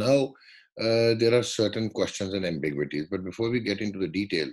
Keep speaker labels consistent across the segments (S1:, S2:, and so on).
S1: Now, there are certain questions and ambiguities, but before we get into the detail,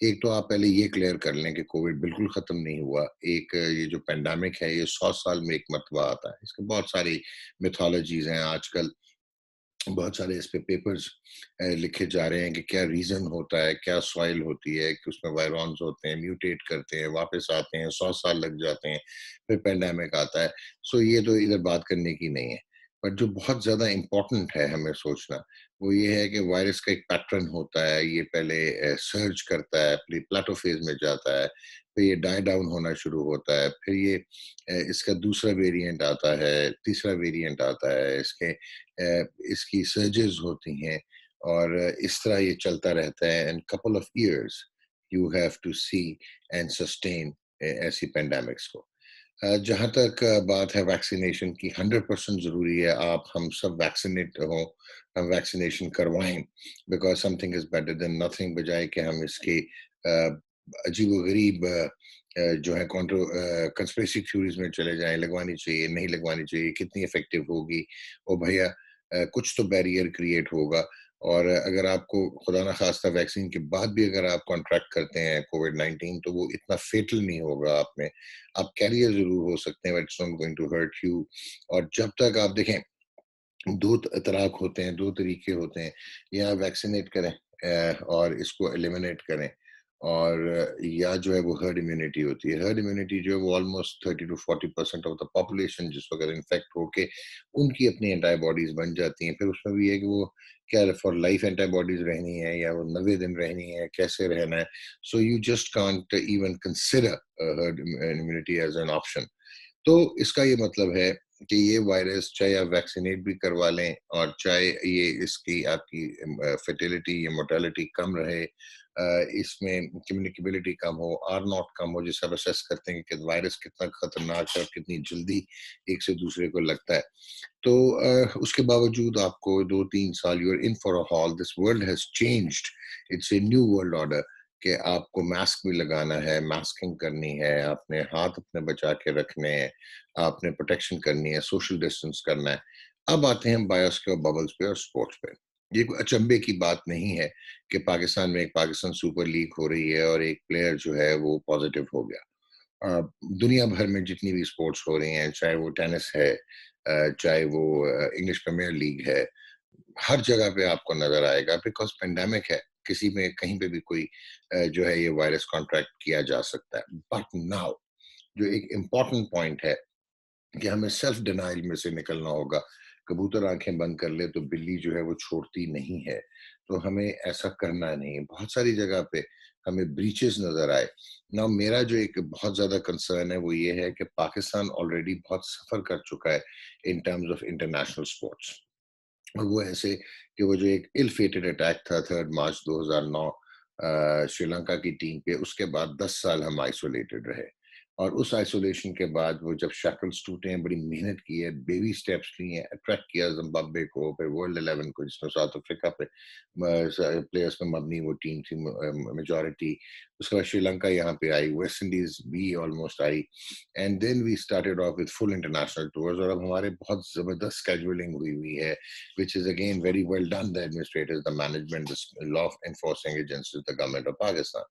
S1: ایک تو آپ پہلے یہ کلیئر کر لیں کہ کووڈ بالکل ختم نہیں ہوا. ایک یہ جو پینڈیمک ہے یہ 100 سال میں ایک مرتبہ آتا ہے. اس کے بہت ساری میتھولوجیز ہیں آج کل. بہت سارے اس پہ پیپرز لکھے جا رہے ہیں کہ کیا ریزن ہوتا ہے، کیا سوائل ہوتی ہے کہ اس میں وائرونز ہوتے ہیں، میوٹیٹ کرتے ہیں، واپس آتے ہیں، 100 سال لگ جاتے ہیں، پھر پینڈیمک آتا ہے. سو یہ تو ادھر بات کرنے کی نہیں ہے. بٹ جو بہت زیادہ امپورٹنٹ ہے ہمیں سوچنا، وہ یہ ہے کہ وائرس کا ایک پیٹرن ہوتا ہے. یہ پہلے سرج کرتا ہے، پھر پلاٹو فیز میں جاتا ہے، پھر یہ ڈائی ڈاؤن ہونا شروع ہوتا ہے، پھر یہ اس کا دوسرا ویریئنٹ آتا ہے، تیسرا ویریئنٹ آتا ہے، اس کی سرجز ہوتی ہیں، اور اس طرح یہ چلتا رہتا ہے. And couple of years you have to see and sustain ایسی پینڈیمکس کو. جہاں تک بات ہے ویکسینیشن کی، 100% ضروری ہے آپ ہم سب ویکسینیٹ ہوں، ہم ویکسینیشن کروائیں. Because some thing is better than nothing, بجائے کہ ہم اس کی عجیب و غریب جو ہے کنسپریسی تھیوریز میں چلے جائیں. لگوانی چاہیے، نہیں لگوانی چاہیے، کتنی افیکٹو ہوگی. او بھیا کچھ تو بیریئر کریٹ ہوگا. اور اگر آپ کو خدا نخواستہ ویکسین کے بعد بھی اگر آپ کانٹریکٹ کرتے ہیں کووڈ 19 تو وہ اتنا فیٹل نہیں ہوگا آپ میں. آپ کیریئر ضرور ہو سکتے ہیں but it's not going to hurt you. اور جب تک آپ دیکھیں دو طراق ہوتے ہیں، دو طریقے ہوتے ہیں. یا ویکسینیٹ کریں اور اس کو ایلیمنیٹ کریں، اور یا جو ہے وہ ہرڈ امیونٹی ہوتی ہے. ہرڈ امیونٹی جو ہے وہ almost 30 to 40% of the population جس وقت انفیکٹ ہو کے ان کی اپنی اینٹی باڈیز بن جاتی ہیں. پھر اس میں بھی ہے کہ وہ کیا فار لائف اینٹی باڈیز رہنی ہے یا وہ 90 دن رہنی ہے، کیسے رہنا ہے. So you just can't even consider herd immunity as an option. تو اس کا یہ مطلب ہے کہ یہ وائرس چاہے آپ ویکسینیٹ بھی کروا لیں اور چاہے یہ اس کی آپ کی فرٹیلیٹی یا موٹیلٹی کم رہے، اس میں کمیونیکیبلٹی کم ہو، آر ناٹ کم ہو، جسے آپ اسیس کرتے ہیں کہ وائرس کتنا خطرناک ہے اور کتنی جلدی ایک سے دوسرے کو لگتا ہے. تو اس کے باوجود آپ کو 2-3 سال you are in for a haul. This world has changed. It's a new world order کہ آپ کو ماسک بھی لگانا ہے، ماسکنگ کرنی ہے، آپ نے ہاتھ اپنے بچا کے رکھنے ہیں، آپ نے پروٹیکشن کرنی ہے، سوشل ڈسٹینس کرنا ہے. اب آتے ہیں بایوسکیور ببلز پہ اور سپورٹس پہ. یہ کوئی اچنبے کی بات نہیں ہے کہ پاکستان میں ایک پاکستان سپر لیگ ہو رہی ہے اور ایک پلیئر جو ہے وہ پازیٹیو ہو گیا. دنیا بھر میں جتنی بھی سپورٹس ہو رہی ہیں، چاہے وہ ٹینس ہے، چاہے وہ انگلش پریمیئر لیگ ہے، ہر جگہ پہ آپ کو نظر آئے گا بیکاز پینڈیمک ہے. کسی میں کہیں پہ بھی کوئی جو ہے یہ وائرس کانٹریکٹ کیا جا سکتا ہے. بٹ ناؤ جو ایک امپورٹنٹ پوائنٹ ہے کہ ہمیں سیلف ڈینائل میں سے نکلنا ہوگا. کبوتر آنکھیں بند کر لے تو بلی جو ہے وہ چھوڑتی نہیں ہے. تو ہمیں ایسا کرنا نہیں. بہت ساری جگہ پہ ہمیں بریچز نظر آئے. نا میرا جو ایک بہت زیادہ کنسرن ہے وہ یہ ہے کہ پاکستان آلریڈی بہت سفر کر چکا ہے in terms of international sports. اور وہ ایسے کہ وہ جو ایک ال فیٹڈ اٹیک تھا 3 مارچ 2009 شری لنکا کی ٹیم پہ، اس کے بعد 10 سال ہم آئسولیٹڈ رہے. اور اس آئسولیشن کے بعد وہ جب شیکلز ٹوٹے ہیں، بڑی محنت کی ہے، بیبی سٹیپس لی ہیں، اٹریکٹ کیا زمبابوے کو، پھر ورلڈ 11 کو جس میں ساؤتھ افریقہ پہ پلیئرس میں مبنی وہ ٹیم تھی میجورٹی. اس کے بعد شری لنکا یہاں پہ آئی، ویسٹ انڈیز بھی آلموسٹ آئی. And then we started off with full international tours. اور اب ہمارے بہت زبردست اسکیجولنگ ہوئی ہے which is again very well done. The administrators, the management, the law enforcing agencies, the government of Pakistan.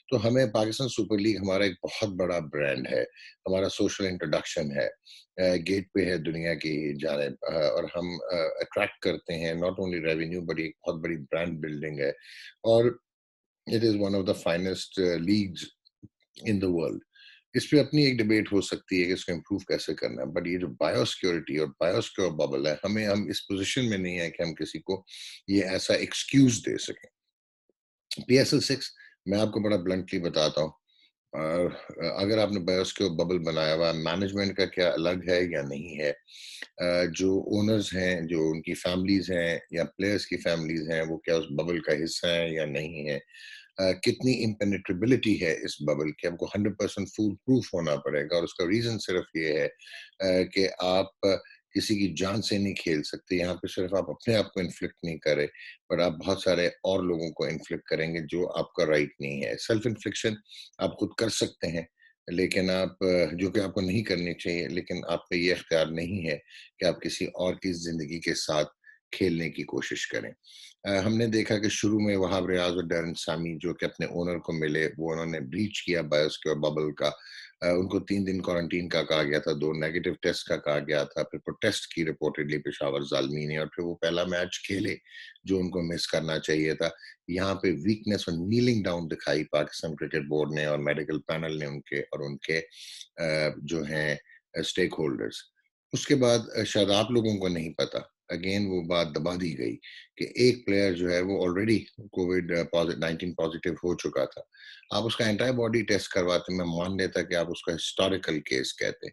S1: تو ہمیں پاکستان سپر لیگ ہمارا ایک بہت بڑا برانڈ ہے، ہمارا سوشل انٹروڈکشن ہے، گیٹ پہ ہے دنیا کی جانب، اور ہم اٹریکٹ کرتے ہیں ناٹ اونلی ریونیو بٹ ایک بہت بڑی برانڈ بلڈنگ ہے. اور it is one of the finest leagues in the world. اس پہ اپنی ایک ڈبیٹ ہو سکتی ہے کہ اس کو امپروو کیسے کرنا ہے. بٹ یہ جو بایو سیکورٹی اور بایو سیکور ببل ہے، ہم اس پوزیشن میں نہیں ہے کہ ہم کسی کو یہ ایسا ایکسکیوز دے سکیں. PSL 6 میں آپ کو بڑا بلنٹلی بتاتا ہوں، اگر آپ نے بایو سیکور ببل بنایا ہوا، مینجمنٹ کا کیا الگ ہے یا نہیں ہے، جو اونرز ہیں، جو ان کی فیملیز ہیں یا پلیئرز کی فیملیز ہیں، وہ کیا اس ببل کا حصہ ہیں یا نہیں ہے، کتنی امپینیٹریبلٹی ہے اس ببل کی. ہم کو 100% فول پروف ہونا پڑے گا. اور اس کا ریزن صرف یہ ہے کہ آپ کسی کی جان سے نہیں کھیل سکتے. یہاں پہ صرف آپ اپنے آپ کو انفلکٹ نہیں کرے بٹ آپ بہت سارے اور لوگوں کو انفلکٹ کریں گے جو آپ کا رائٹ نہیں ہے. سیلف انفلکشن آپ خود کر سکتے ہیں لیکن آپ جو کہ آپ کو نہیں کرنی چاہیے، لیکن آپ پہ یہ اختیار نہیں ہے کہ آپ کسی اور کی زندگی کے ساتھ کھیلنے کی کوشش کریں. ہم نے دیکھا کہ شروع میں وہاب ریاض اور ڈیرن سامی جو کہ اپنے اونر کو ملے وہ انہوں نے بریچ کیا بایوسکیور ببل کا. ان کو 3 دن کوارنٹین کا کہا گیا تھا, 2 نیگیٹو ٹیسٹ کا کہا گیا تھا, پھر پروٹیسٹ کی رپورٹڈلی پشاور زالمی نے, اور پھر وہ پہلا میچ کھیلے جو ان کو مس کرنا چاہیے تھا. یہاں پہ ویکنس اور نیلنگ ڈاؤن دکھائی پاکستان کرکٹ بورڈ نے اور میڈیکل پینل نے ان کے جو ہیں اسٹیک ہولڈرز. اس کے بعد شاید آپ لوگوں کو نہیں پتا, اگین وہ بات دبا دی گئی کہ ایک پلیئر جو ہے وہ آلریڈی کووڈ 19 پازیٹیو ہو چکا تھا. آپ اس کا اینٹی باڈی ٹیسٹ کرواتے, میں مان لیتا کہ آپ اس کا ہسٹوریکل کیس کہتے,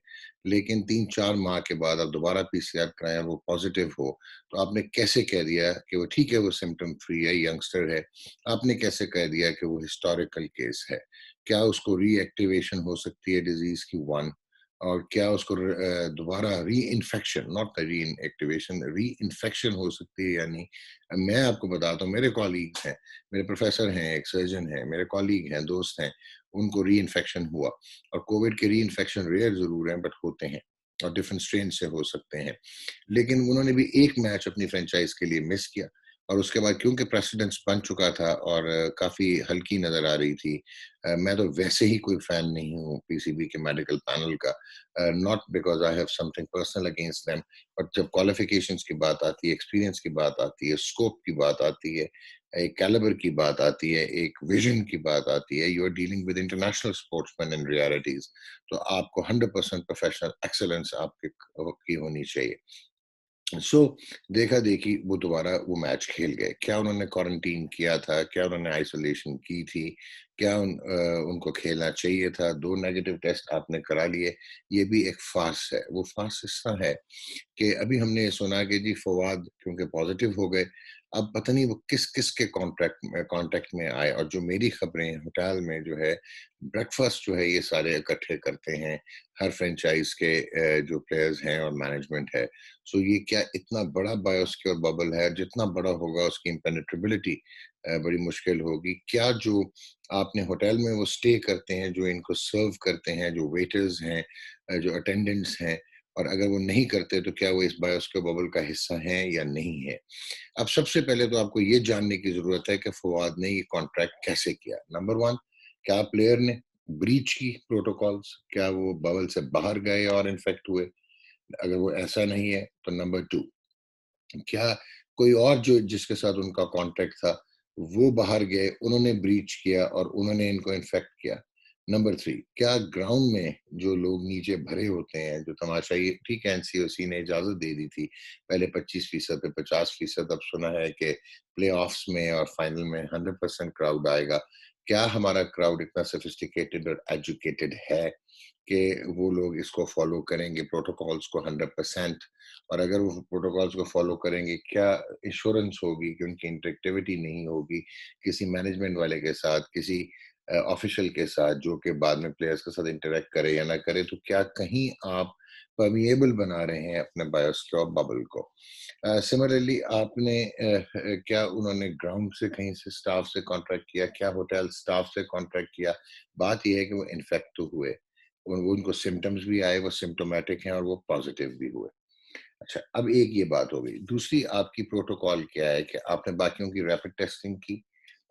S1: لیکن 3-4 ماہ کے بعد آپ دوبارہ پی سی آر کرائیں اور وہ پازیٹیو ہو تو آپ نے کیسے کہہ دیا کہ وہ ٹھیک ہے, وہ سمٹم فری ہے, ینگسٹر ہے, آپ نے کیسے کہہ دیا کہ وہ ہسٹوریکل کیس ہے؟ کیا اس کو ری ایکٹیویشن ہو سکتی ہے ڈیزیز کی؟ ون, اور کیا اس کو دوبارہ reinfection, not reactivation, reinfection ہو سکتی ہے یا نہیں؟ میں آپ کو بتاتا ہوں, میرے کولیگز ہیں, میرے پروفیسر ہیں, ایک سرجن ہیں, میرے کولیگ ہیں, دوست ہیں, ان کو ری انفیکشن ہوا. اور کووڈ کے ری انفیکشن ریئر ضرور ہیں بٹ ہوتے ہیں اور ڈفرنٹ اسٹرین سے ہو سکتے ہیں. لیکن انہوں نے بھی ایک میچ اپنی فرینچائز کے لیے مس کیا, اور اس کے بعد کیونکہ پریسیڈنٹس بن چکا تھا اور کافی ہلکی نظر آ رہی تھی. میں تو ویسے ہی کوئی فین نہیں ہوں پی سی بی کے میڈیکل پینل کا, not because I have something personal against them, but جب qualifications کی بات آتی ہے, ایکسپیرینس کی بات آتی ہے, اسکوپ کی بات آتی ہے, ایک کیلیبر کی بات آتی ہے, ایک ویژن کی بات آتی ہے, you are dealing with international sportsmen in realities, تو آپ کو 100% پروفیشنل ایکسلنس آپ کی ہونی چاہیے. سو دیکھا دیکھی وہ دوبارہ وہ میچ کھیل گئے. کیا انہوں نے کوارنٹین کیا تھا؟ کیا انہوں نے آئسولیشن کی تھی؟ کیا ان کو کھیلنا چاہیے تھا؟ 2 نیگیٹو ٹیسٹ آپ نے کرا لیے, یہ بھی ایک فارس ہے. وہ فارس اس طرح ہے کہ ابھی ہم نے یہ سنا کہ جی فواد کیونکہ پازیٹیو ہو گئے, اب پتہ نہیں وہ کس کس کے کانٹیکٹ میں آئے. اور جو میری خبریں ہیں, ہوٹل میں جو ہے بریک فاسٹ جو ہے یہ سارے اکٹھے کرتے ہیں ہر فرینچائز کے جو پلیئرز ہیں اور مینجمنٹ ہے. سو یہ کیا اتنا بڑا بایوسکیور ببل ہے, جتنا بڑا ہوگا اس کی امپینیٹریبلٹی بڑی مشکل ہوگی. کیا جو آپ نے ہوٹل میں وہ سٹے کرتے ہیں, جو ان کو سرو کرتے ہیں, جو ویٹرز ہیں, جو اٹینڈنٹس ہیں, اور اگر وہ نہیں کرتے تو کیا وہ اس بایوسکیور ببل کا حصہ ہیں یا نہیں ہے؟ اب سب سے پہلے تو آپ کو یہ جاننے کی ضرورت ہے کہ فواد نے یہ کانٹریکٹ کیسے کیا. نمبر 1, کیا پلیئر نے بریچ کی پروٹوکالز؟ کیا وہ ببل سے باہر گئے اور انفیکٹ ہوئے؟ اگر وہ ایسا نہیں ہے تو نمبر 2, کیا کوئی اور جو جس کے ساتھ ان کا کانٹیکٹ تھا وہ باہر گئے, انہوں نے بریچ کیا اور انہوں نے ان کو انفیکٹ کیا؟ نمبر 3, کیا گراؤنڈ میں جو لوگ نیچے بھرے ہوتے ہیں, جو تماشا, یہ ٹھیک ہے این سی او سی نے اجازت دے دی تھی پہلے 25% پہ 50%, اب سنا ہے کہ پلے آفس میں اور فائنل میں 100% کراؤڈ آئے گا. کیا ہمارا کراؤڈ اتنا سفسٹیکیٹڈ اور ایجوکیٹڈ ہے کہ وہ لوگ اس کو فالو کریں گے پروٹوکالز کو 100%؟ اور اگر وہ پروٹوکالز کو فالو کریں گے, کیا ایشورنس ہوگی کہ ان کی انٹریکٹیوٹی نہیں ہوگی کسی مینجمنٹ والے کے ساتھ, کسی آفیشل کے ساتھ جو کہ بعد میں پلیئرز کے ساتھ انٹریکٹ کرے یا نہ کرے؟ تو کیا کہیں آپ پرمیبل بنا رہے ہیں اپنے بایوسکیور ببل کو؟ سملرلی آپ نے کیا انہوں نے گراؤنڈ سے کہیں سے سٹاف سے کانٹریکٹ کیا؟ کیا ہوٹل سٹاف سے کانٹریکٹ کیا؟ بات یہ ہے کہ وہ انفیکٹ تو ہوئے, ان کو سمٹمز بھی آئے, وہ سمٹومیٹک ہیں اور وہ پازیٹیو بھی ہوئے. اچھا, اب ایک یہ بات ہو گئی. دوسری آپ کی پروٹوکال کیا ہے کہ آپ نے باقیوں کی ریپڈ ٹیسٹنگ کی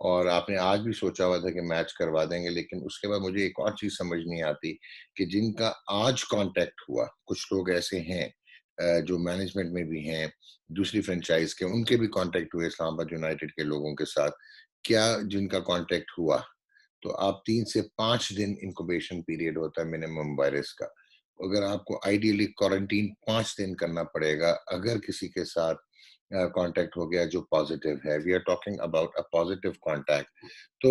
S1: اور آپ نے آج بھی سوچا ہوا تھا کہ میچ کروا دیں گے, لیکن اس کے بعد مجھے ایک اور چیز سمجھ نہیں آتی کہ جن کا آج کانٹیکٹ ہوا, کچھ لوگ ایسے ہیں جو مینجمنٹ میں بھی ہیں دوسری فرینچائز کے, ان کے بھی کانٹیکٹ ہوئے اسلام آباد یونائٹیڈ کے لوگوں کے ساتھ. کیا جن کا کانٹیکٹ ہوا تو آپ 3 سے 5 دن انکوبیشن پیریڈ ہوتا ہے منیمم وائرس کا, اگر آپ کو آئیڈیلی کوارنٹین 5 دن کرنا پڑے گا اگر کسی کے ساتھ کانٹیکٹ ہو گیا جو پازیٹیو ہے, we are talking about a positive contact, تو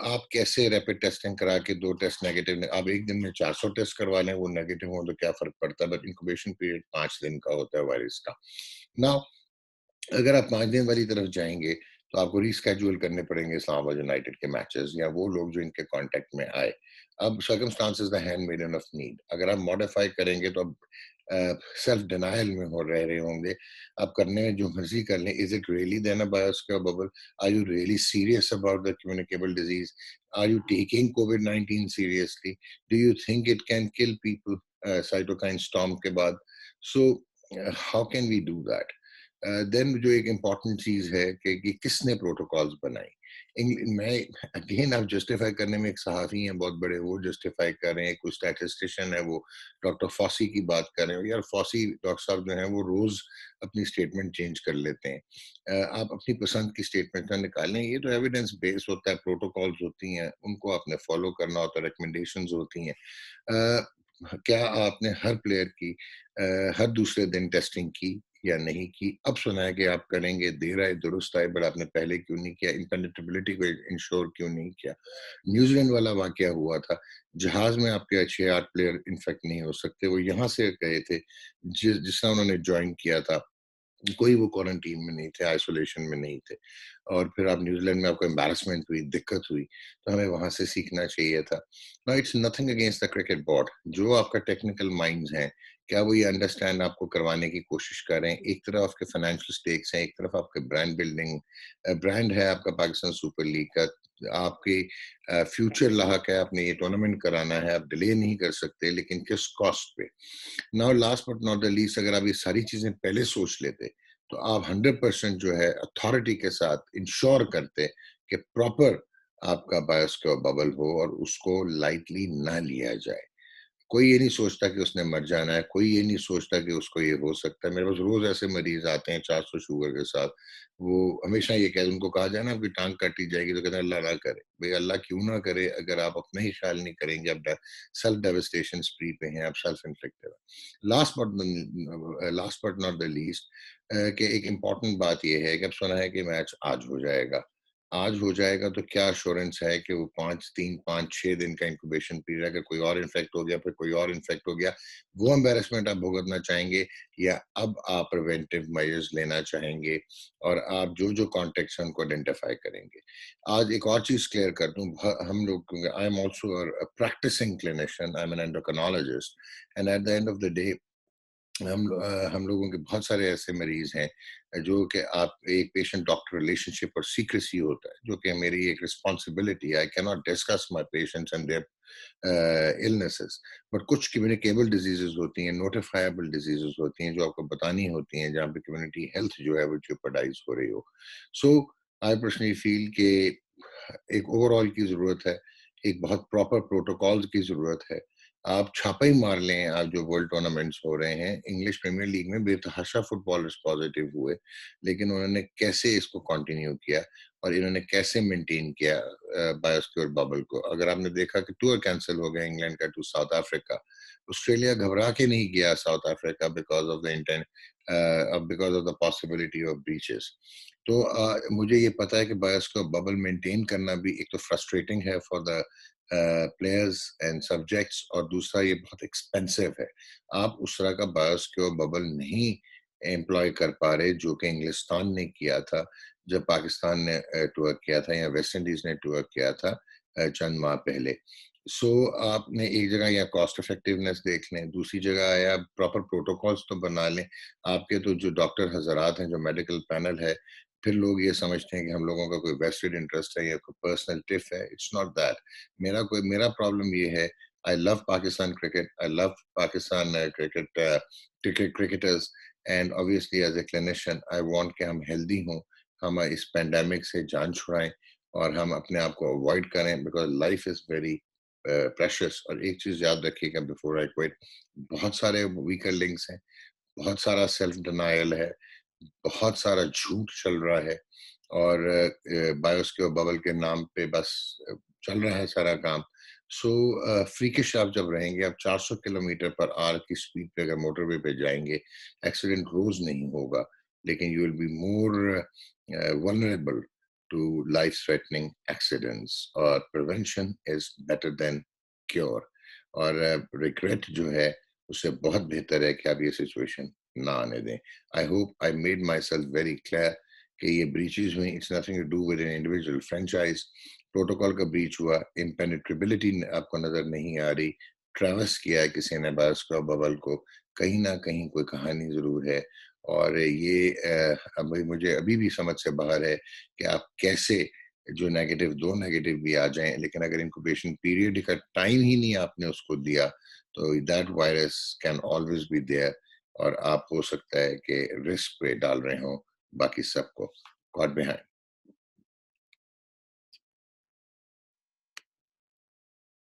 S1: آپ کیسے ریپڈ ٹیسٹنگ کرا کے 2 ٹیسٹ نیگیٹو, آپ ایک دن میں 400 ٹیسٹ کروا لیں, وہ نیگیٹو ہوں تو کیا فرق پڑتا ہے؟ بٹ انکوبیشن پیریڈ 5 دن کا ہوتا ہے وائرس کا. نا اگر آپ 5 دن والی طرف جائیں گے تو آپ کو ریسکیجول کرنے پڑیں گے اسلام آباد یونائٹیڈ کے میچز یا وہ لوگ جو ان کے کانٹیکٹ میں آئے. اب circumstances the hand maiden of need, اگر آپ ماڈیفائی کریں گے تو اب سیلف ڈینائل میں رہے ہوں گے, آپ کرنے میں جو مرضی کر لیں. Is it really then a biosecure bubble? Are you really serious about the communicable disease? Are you taking کووڈ-19 seriously? Do you think it can kill people cytokine storm کے بعد؟ So how can we do that? Then جو ایک important چیز ہے کہ کس نے پروٹوکالز بنائی. میں اگین آپ جسٹیفائی کرنے میں ایک صحافی ہیں بہت بڑے, وہ جسٹیفائی کر رہے ہیں, کوئی اسٹیٹسٹیشین ہے وہ ڈاکٹر فاسی کی بات کر رہے ہیں. یار فاسی ڈاکٹر صاحب جو ہیں وہ روز اپنی اسٹیٹمنٹ چینج کر لیتے ہیں. آپ اپنی پسند کی اسٹیٹمنٹ نہ نکالیں, یہ تو ایویڈنس بیس ہوتا ہے, پروٹوکالز ہوتی ہیں, ان کو آپ نے فالو کرنا ہوتا ہے, ریکمنڈیشنز ہوتی ہیں. کیا آپ نے ہر پلیئر کی ہر دوسرے دن ٹیسٹنگ کی یا نہیں کی؟ اب سنا ہے کہ آپ کریں گے, دیر آئے درست آئے, بٹ آپ نے پہلے کیوں نہیں کیا؟ امپینیٹیبلٹی کو انشور کیوں نہیں کیا؟ نیوزی لینڈ والا واقعہ ہوا تھا, جہاز میں آپ کے 6-8 پلیئر انفیکٹ نہیں ہو سکتے, وہ یہاں سے گئے تھے جس طرح انہوں نے جوائن کیا تھا, کوئی وہ کوارنٹین میں نہیں تھے, آئسولیشن میں نہیں تھے, اور پھر آپ نیوزی لینڈ میں آپ کو امبیرسمنٹ ہوئی, دقت ہوئی, تو ہمیں وہاں سے سیکھنا چاہیے تھا. No it's nothing against the cricket board, جو آپ کا ٹیکنیکل مائنڈز ہیں, کیا وہ یہ انڈرسٹینڈ آپ کو کروانے کی کوشش کر رہے ہیں؟ ایک طرف آپ کے فائنینشیل سٹیکس ہیں, ایک طرف آپ کے برانڈ بلڈنگ, برانڈ ہے آپ کا پاکستان سپر لیگ کا, آپ کی فیوچر لاحق ہے, آپ نے یہ ٹورنامنٹ کرانا ہے, آپ ڈیلے نہیں کر سکتے, لیکن کس کاسٹ پہ؟ Now last but not the least, اگر آپ یہ ساری چیزیں پہلے سوچ لیتے تو آپ 100% جو ہے اتھارٹی کے ساتھ انشور کرتے کہ پراپر آپ کا بایوسکیور ببل ہو اور اس کو لائٹلی نہ لیا جائے. کوئی یہ نہیں سوچتا کہ اس نے مر جانا ہے, کوئی یہ نہیں سوچتا کہ اس کو یہ ہو سکتا ہے. میرے پاس روز ایسے مریض آتے ہیں 400 شوگر کے ساتھ, وہ ہمیشہ یہ کہتے ہیں, ان کو کہا جائے نا آپ کی ٹانگ کاٹی جائے گی تو کہتے ہیں اللہ نہ کرے. بھئی اللہ کیوں نہ کرے, اگر آپ اپنا ہی خیال نہیں کریں گے, آپ سیلف ڈیوسٹیشن اسپری پہ ہیں, آپ سیلف انفلکٹیو ہیں. Last but not the least, کہ ایک امپورٹنٹ بات یہ ہے کہ اب سنا ہے کہ میچ آج ہو جائے گا. آج ہو جائے گا تو کیا ایشورنس ہے کہ وہ 3-5-6 دن کا انکوبیشن پیریڈ, اگر کوئی اور انفیکٹ ہو گیا, پھر کوئی اور انفیکٹ ہو گیا, وہ امبیرسمنٹ آپ بھگتنا چاہیں گے, یا اب آپ پریونٹیو میجرز لینا چاہیں گے اور آپ جو کانٹیکٹس ہیں ان کو آئیڈینٹیفائی کریں گے؟ آج ایک اور چیز کلیئر کر دوں, ہم لوگ, I am also practising clinician, I am an endocrinologist, and at the end of the day ہم لوگوں کے بہت سارے ایسے مریض ہیں جو کہ آپ ایک پیشنٹ ڈاکٹر ریلیشن شپ اور سیکریسی ہوتا ہے, جو کہ میری ایک رسپانسبلٹی ہے. آئی کی not discuss my patients and their illnesses, but کچھ کمیونیکیبل ڈیزیزز ہوتی ہیں, نوٹیفائبل ڈیزیزز ہوتی ہیں جو آپ کو بتانی ہوتی ہیں, جہاں پہ کمیونٹی ہیلتھ جو ہے وہ جیوپرڈائز ہو رہی ہو. سو آئی پرسنلی فیل کہ ایک اوور آل کی ضرورت ہے, ایک بہت پراپر پروٹوکالز کی ضرورت ہے. آپ چھاپا ہی مار لیں, آپ جو ورلڈ ٹورنامنٹس ہو رہے ہیں, انگلش پریمیئر لیگ میں بے تحاشا فٹ بالرز پازیٹیو ہوئے, لیکن انہوں نے کیسے اس کو کنٹینیو کیا اور انہوں نے کیسے مینٹین کیا بایوسکیور ببل کو؟ اگر آپ نے دیکھا کہ ٹور کینسل ہو گیا انگلینڈ کا ٹو ساؤتھ افریقہ, آسٹریلیا گھبرا کے نہیں گیا South Africa because of the possibility of breaches. تو مجھے یہ پتا ہے کہ بایوسکیور ببل مینٹین کرنا بھی ایک تو فرسٹریٹنگ ہے for the players and subjects, اور دوسرا یہ بہت ایکسپینسو ہے. آپ اس طرح کا بایوسکیور ببل نہیں امپلائی کر پا رہے جو کہ انگلستان نے کیا تھا جب پاکستان نے ٹور کیا تھا, یا ویسٹ انڈیز نے ٹور کیا تھا چند ماہ پہلے. سو آپ نے ایک جگہ یا کاسٹ افیکٹونیس دیکھ لیں, دوسری جگہ آیا پراپر پروٹوکالز تو بنا لیں. آپ کے تو جو ڈاکٹر حضرات ہیں, جو میڈیکل پینل ہے, پھر لوگ یہ سمجھتے ہیں کہ ہم لوگوں کا کوئی ویسٹڈ انٹرسٹ ہے یا کوئی پرسنل ٹف ہے. It's not that. میرا پرابلم یہ ہے, I love Pakistan cricket. I love Pakistan cricketers. And obviously as a clinician, I want کہ ہم healthy ہوں, ہم اس پینڈیمک سے جان چھڑائیں اور ہم اپنے آپ کو اوائڈ کریں, because life is very precious. اور ایک چیز یاد رکھیے گا before I quit, بہت سارے weaker links ہیں, بہت سارا سیلف ڈینائل ہے, بہت سارا جھوٹ چل رہا ہے, اور بایوسکیور ببل کے نام پہ بس چل رہا ہے سارا کام. سو فریکش آپ جب رہیں گے, آپ 400 کلومیٹر پر آر کی سپیڈ پہ اگر موٹر وے پہ جائیں گے, ایکسیڈنٹ روز نہیں ہوگا, لیکن you will be more vulnerable to life threatening accidents, اور prevention is better than cure. اور ریگریٹ جو ہے اس سے بہت بہتر ہے کہ آپ یہ سچویشن نہ آنے دیں. I hope I made myself very clear کہ یہ بریچز ہوئیں, it's nothing to do with an individual franchise. Protocol کا بریچ ہوا, امپینیٹریبلٹی آپ کو نظر نہیں آ رہی, ٹریوس کیا ہے کسی نے بایوسکیور ببل کو, کہیں نہ کہیں کوئی کہانی ضرور ہے. اور یہ مجھے ابھی بھی سمجھ سے باہر ہے کہ آپ کیسے جو دو نیگیٹو بھی آ جائیں, لیکن اگر انکوبیشن پیریڈ کا ٹائم ہی نہیں آپ نے اس کو دیا, تو that virus can always be there. اور آپ ہو سکتا ہے کہ رسک پہ ڈال رہے ہوں باقی سب کو. God behind.